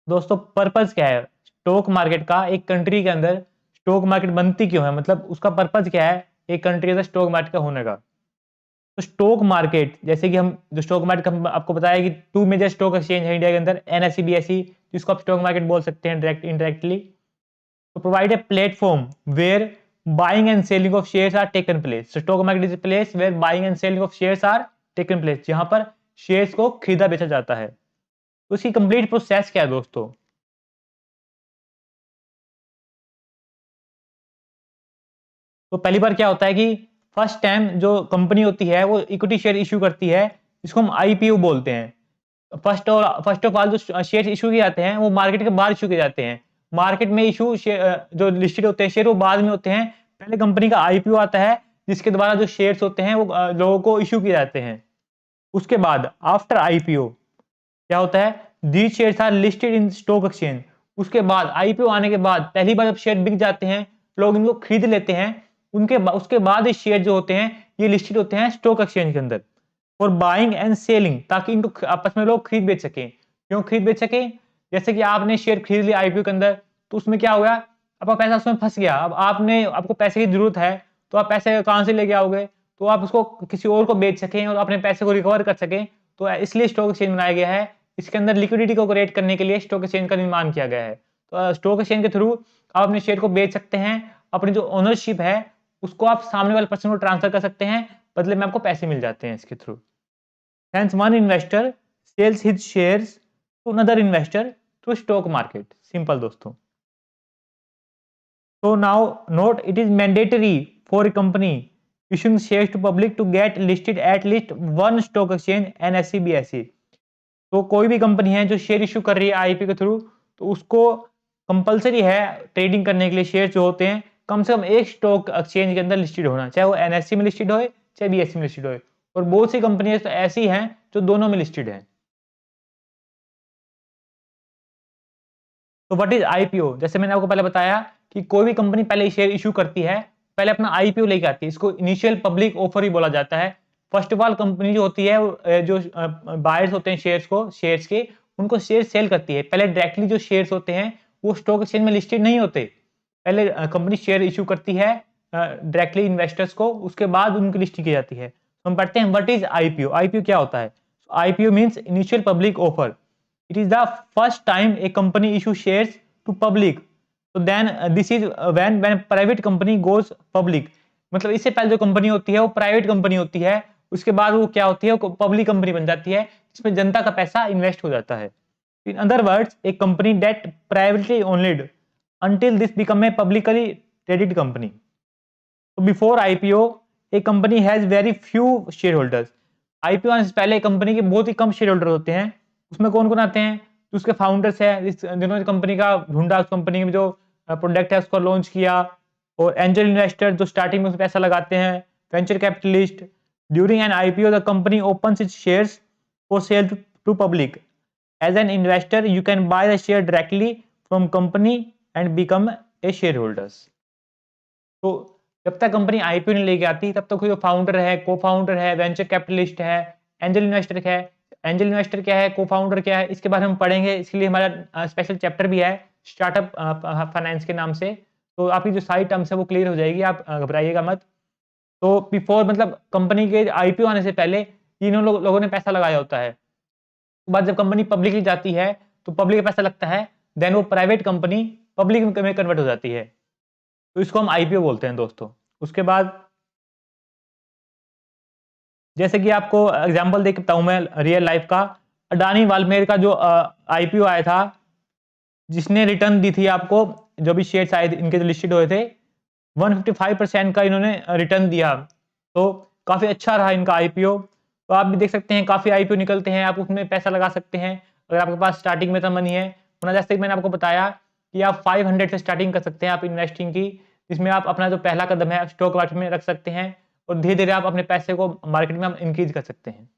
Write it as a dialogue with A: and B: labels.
A: दोस्तों पर्पस क्या है स्टॉक मार्केट का? एक कंट्री के अंदर स्टॉक मार्केट बनती क्यों है, मतलब उसका पर्पस क्या है एक कंट्री के अंदर स्टॉक मार्केट का होने का? तो स्टॉक मार्केट जैसे कि हम जो स्टॉक मार्केट हम आपको बताया कि टू मेजर स्टॉक एक्सचेंज है इंडिया के अंदर, एनएसई बीएसई, जिसको आप स्टॉक मार्केट बोल सकते हैं डायरेक्ट इनडायरेक्टली। तो provide a platform where buying and selling of shares are taken place. So stock market is a place where buying and selling of shares are taken place, जहां पर shares को खरीदा बेचा जाता है। तो उसकी कंप्लीट प्रोसेस क्या है दोस्तों? तो पहली बार क्या होता है कि फर्स्ट टाइम जो कंपनी होती है वो इक्विटी शेयर इश्यू करती है, जिसको हम आईपीओ बोलते हैं। फर्स्ट ऑफ ऑल जो शेयर इशू किए जाते हैं वो मार्केट के बाहर इशू किए जाते हैं। मार्केट में इशू जो लिस्टेड होते हैं शेयर वो बाद में होते हैं। पहले कंपनी का आईपीओ आता है, जिसके द्वारा जो शेयर्स होते हैं वो लोगों को इशू किए जाते हैं। उसके बाद आफ्टर आईपीओ क्या होता है, these shares are listed in stock exchange. उसके बाद आईपीओ आने के बाद पहली बार जब शेयर बिक जाते हैं, लोग इनको खरीद लेते हैं। उसके बाद ये शेयर जो होते हैं ये लिस्टेड होते हैं स्टॉक एक्सचेंज के अंदर फॉर बाइंग एंड सेलिंग, ताकि इनको आपस में लोग खरीद बेच सकें। क्यों खरीद बेच सकें? जैसे कि आपने शेयर खरीद लिया आईपीओ के अंदर, तो उसमें क्या होगा, आपका पैसा उसमें फंस गया। अब आपको पैसे की जरूरत है, तो आप पैसे कहां से लेके आओगे? तो आप उसको किसी और को बेच सकें और अपने पैसे को रिकवर कर सकें। तो इसलिए स्टॉक एक्सचेंज बनाया गया है। इसके अंदर लिक्विडिटी को क्रिएट करने के लिए स्टॉक एक्सचेंज का निर्माण किया गया है। तो स्टॉक एक्सचेंज के थ्रू आप अपने शेयर को बेच सकते हैं। अपनी जो ओनरशिप है उसको आप सामने वाले पर्सन को ट्रांसफर कर सकते हैं, बदले में आपको पैसे मिल जाते हैं इसके through. Hence, one investor sells his shares to another investor through stock market. Simple दोस्तों। So now note, it is mandatory for a company issuing shares to public to get listed at least one stock exchange NSE BSE। तो कोई भी company है जो share issue कर रही है IP के थ्रू, तो उसको कंपलसरी है ट्रेडिंग करने के लिए शेयर जो होते हैं कम से कम एक स्टॉक एक्सचेंज के अंदर लिस्टेड होना, चाहे वो एनएससी में लिस्टेड हो चाहे बीएससी में लिस्टेड हो। और बहुत सी कंपनियां तो ऐसी हैं जो दोनों में लिस्टेड हैं। तो व्हाट इज आईपीओ? जैसे मैंने आपको पहले बताया कि कोई भी कंपनी पहले शेयर इशू करती है, पहले अपना आईपीओ लेके आती है। इसको इनिशियल पब्लिक ऑफर ही बोला जाता है। फर्स्ट ऑफ ऑल कंपनी जो होती है जो बायर्स होते हैं शेयर्स के, उनको शेयर सेल करती है। पहले डायरेक्टली जो शेयर्स होते हैं वो स्टॉक एक्सचेंज में लिस्टेड नहीं होते। पहले कंपनी शेयर इशू करती है डायरेक्टली इन्वेस्टर्स को, उसके बाद उनकी लिस्टिंग की जाती है। तो हम पढ़ते हैं व्हाट इज आईपीओ। आईपीओ क्या होता है? IPO means initial public offer. It is the first time a company issues shares to public. So then this is when private company goes public. मतलब इससे पहले जो कंपनी होती है वो प्राइवेट कंपनी होती है, उसके बाद वो क्या होती है, वो पब्लिक कंपनी बन जाती है, जिसमें जनता का पैसा इन्वेस्ट हो जाता है। In other words a company that privately owned until this become a publicly traded company. So before IPO a company has very few shareholders. IPO आने से पहले कंपनी के बहुत ही कम शेयर होल्डर होते हैं। उसमें कौन कौन आते हैं? तो उसके फाउंडर्स है, जिन्होंने कंपनी का ढूंढा, उस कंपनी में जो प्रोडक्ट है उसको लॉन्च किया, और एंजल इन्वेस्टर जो स्टार्टिंग में उसमें पैसा लगाते हैं, venture capitalist. During an IPO the company opens its shares for sale to public. As an investor you can buy the share directly from company and become a shareholders. तो जब तक company IPO नहीं लेके आती तब तक जो founder है, को फाउंडर है, वेंचर कैपिटलिस्ट है, एंजल इन्वेस्टर है। एंजल इन्वेस्टर क्या है, को फाउंडर क्या है, इसके बारे में पढ़ेंगे। इसके लिए हमारा स्पेशल चैप्टर भी है स्टार्टअप फाइनेंस के नाम से। तो आपकी जो सारी टर्म्स है वो क्लियर हो जाएगी, आप घबराइएगा मत। तो बिफोर मतलब कंपनी के आईपीओ आने से पहले तीनों लोगों ने पैसा लगाया होता है। उसके बाद जब कंपनी पब्लिकली जाती है तो पब्लिक का पैसा लगता है, देन वो प्राइवेट कंपनी पब्लिक में कन्वर्ट हो जाती है। तो इसको हम आईपीओ बोलते हैं दोस्तों। उसके बाद जैसे कि आपको एग्जांपल दे के बताऊं मैं रियल लाइफ का, अडानी वालमेर का जो आईपीओ आया था, जिसने रिटर्न दी थी आपको, जो भी शेयर्स आए थे इनके जो लिस्टेड हुए थे, 155% का इन्होंने रिटर्न दिया। तो काफी अच्छा रहा इनका आईपीओ। तो आप भी देख सकते हैं काफी आईपीओ निकलते हैं, आप उसमें पैसा लगा सकते हैं अगर आपके पास स्टार्टिंग में तो मनी है। वरना जैसे मैंने आपको बताया कि आप 500 से स्टार्टिंग कर सकते हैं आप इन्वेस्टिंग की, जिसमें आप अपना जो पहला कदम है स्टॉक मार्केट में रख सकते हैं, और धीरे धीरे आप अपने पैसे को मार्केट में आप इंक्रीज कर सकते हैं।